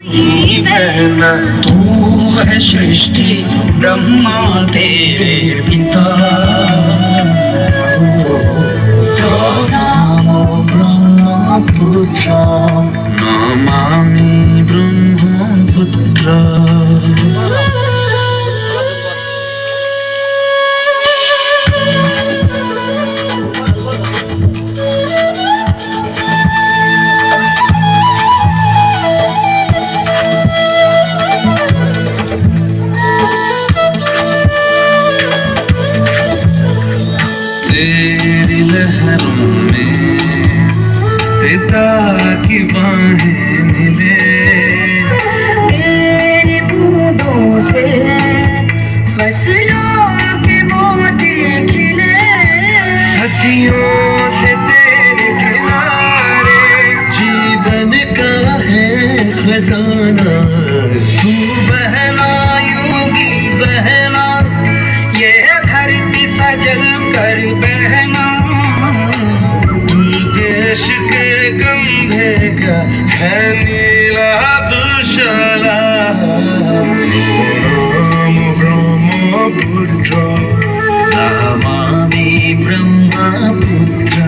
बहना तू है सृष्टि ब्रह्मा तेरे पिता नामो ब्रह्मपुत्र नमामि ब्रह्मपुत्र तेरी लहरों में पिता की बाहें मिले तेरी बूंदों से फसलों के मोती खिले सदियों से तेरे किनारे जीवन का है खजाना तू बहना योगी बहना ये धरती सजल कर बहना तू देश के कंधे का है नीला दुशाला नाम ब्रह्मपुत्र नमामि ब्रह्मपुत्र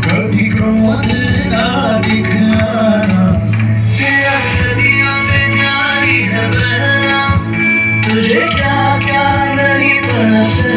कभी क्रोध ना दिखलाना तेरा सदियों से जारी है बहना तुझे क्या क्या नहीं पता